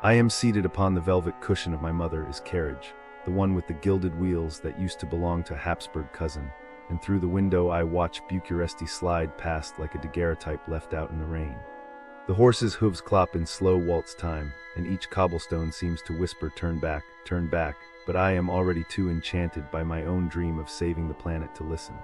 I am seated upon the velvet cushion of my mother's carriage, the one with the gilded wheels that used to belong to Habsburg cousin, and through the window I watch Bucuresti slide past like a daguerreotype left out in the rain. The horse's hooves clop in slow waltz time, and each cobblestone seems to whisper, turn back, but I am already too enchanted by my own dream of saving the planet to listen.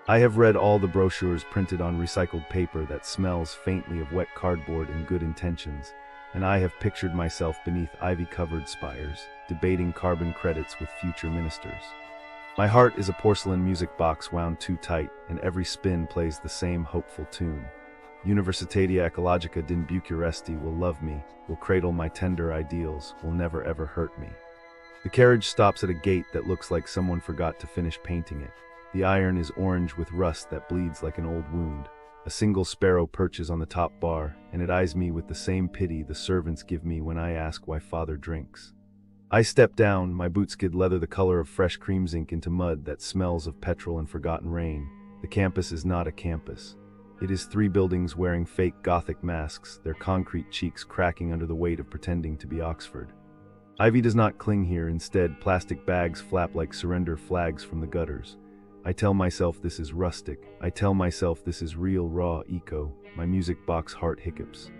I have read all the brochures printed on recycled paper that smells faintly of wet cardboard and good intentions, and I have pictured myself beneath ivy-covered spires, debating carbon credits with future ministers. My heart is a porcelain music box wound too tight, and every spin plays the same hopeful tune. Universitatea Ecologica din Bucuresti will love me, will cradle my tender ideals, will never ever hurt me. The carriage stops at a gate that looks like someone forgot to finish painting it. The iron is orange with rust that bleeds like an old wound. A single sparrow perches on the top bar, and it eyes me with the same pity the servants give me when I ask why father drinks. I step down, my boots skid leather the color of fresh cream zinc into mud that smells of petrol and forgotten rain. The campus is not a campus. It is 3 buildings wearing fake Gothic masks, their concrete cheeks cracking under the weight of pretending to be Oxford. Ivy does not cling here, instead plastic bags flap like surrender flags from the gutters. I tell myself this is rustic, I tell myself this is real raw eco, my music box heart hiccups.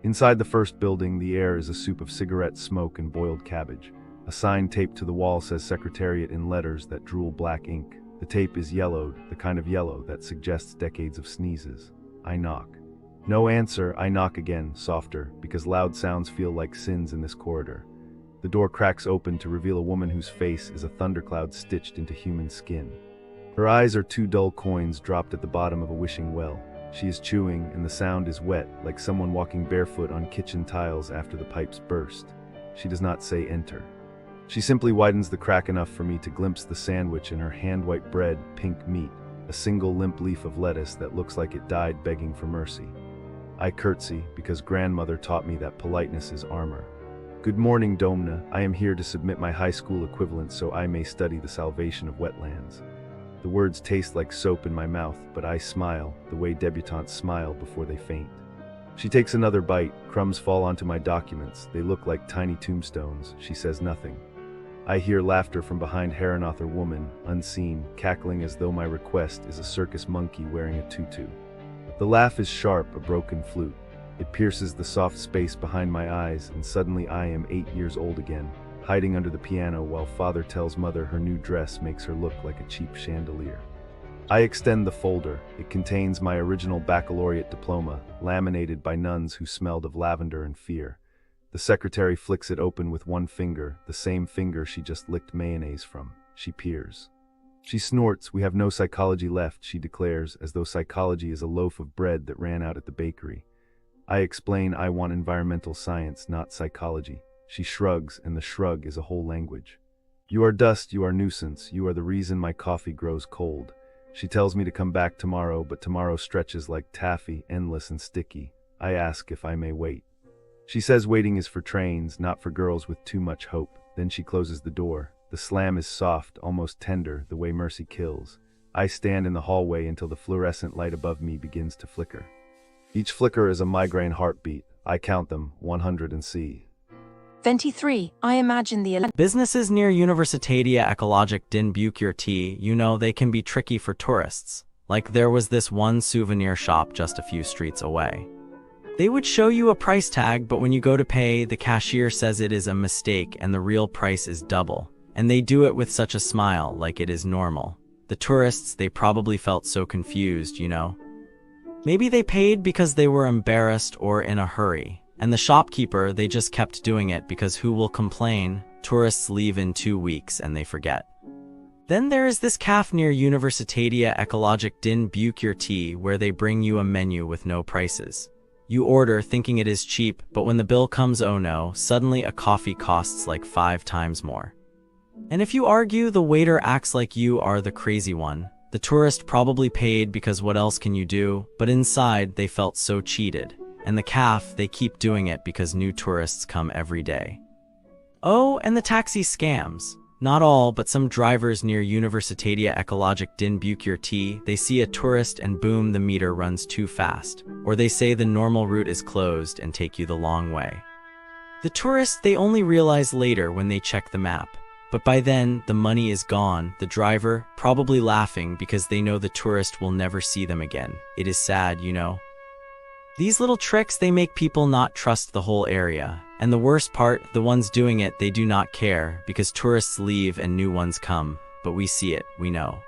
Inside the first building, the air is a soup of cigarette smoke and boiled cabbage. A sign taped to the wall says Secretariat in letters that drool black ink. The tape is yellowed, the kind of yellow that suggests decades of sneezes. I knock. No answer, I knock again, softer, because loud sounds feel like sins in this corridor. The door cracks open to reveal a woman whose face is a thundercloud stitched into human skin. Her eyes are 2 dull coins dropped at the bottom of a wishing well. She is chewing, and the sound is wet, like someone walking barefoot on kitchen tiles after the pipes burst. She does not say enter. She simply widens the crack enough for me to glimpse the sandwich in her hand-white bread, pink meat, a single limp leaf of lettuce that looks like it died begging for mercy. I curtsy, because grandmother taught me that politeness is armor. Good morning, Domna. I am here to submit my high school equivalent so I may study the salvation of wetlands. The words taste like soap in my mouth, but I smile, the way debutantes smile before they faint. She takes another bite, crumbs fall onto my documents, they look like tiny tombstones. She says nothing. I hear laughter from behind Herrenother woman, unseen, cackling as though my request is a circus monkey wearing a tutu. The laugh is sharp, a broken flute. It pierces the soft space behind my eyes, and suddenly I am 8 years old again, hiding under the piano while father tells mother her new dress makes her look like a cheap chandelier. I extend the folder. It contains my original baccalaureate diploma, laminated by nuns who smelled of lavender and fear. The secretary flicks it open with one finger, the same finger she just licked mayonnaise from. She peers. She snorts. We have no psychology left, she declares, as though psychology is a loaf of bread that ran out at the bakery. I explain I want environmental science, not psychology. She shrugs, and the shrug is a whole language. You are dust, you are nuisance, you are the reason my coffee grows cold. She tells me to come back tomorrow, but tomorrow stretches like taffy, endless and sticky. I ask if I may wait. She says waiting is for trains, not for girls with too much hope. Then she closes the door. The slam is soft, almost tender, the way mercy kills. I stand in the hallway until the fluorescent light above me begins to flicker. Each flicker is a migraine heartbeat. I count them, 100 and see. 23. I imagine the Businesses near Universitatea Ecologică din Bucuresti, they can be tricky for tourists. Like there was this one souvenir shop just a few streets away. They would show you a price tag, but when you go to pay, the cashier says it is a mistake and the real price is double. And they do it with such a smile, like it is normal. The tourists, they probably felt so confused, Maybe they paid because they were embarrassed or in a hurry. And the shopkeeper, they just kept doing it because who will complain? Tourists leave in 2 weeks and they forget. Then there is this cafe near Universitatea Ecologică din Bucuresti where they bring you a menu with no prices. You order thinking it is cheap, but when the bill comes, oh no, suddenly a coffee costs like 5 times more. And if you argue, the waiter acts like you are the crazy one. The tourist probably paid because what else can you do? But inside, they felt so cheated. And the cafe, they keep doing it because new tourists come every day. Oh, and the taxi scams. Not all, but some drivers near Universitatea Ecologică din Bucuresti, they see a tourist and boom, the meter runs too fast. Or they say the normal route is closed and take you the long way. The tourists, they only realize later when they check the map. But by then, the money is gone, the driver, probably laughing because they know the tourist will never see them again. It is sad, you know. These little tricks, they make people not trust the whole area. And the worst part, the ones doing it, they do not care, because tourists leave and new ones come. But we see it, we know.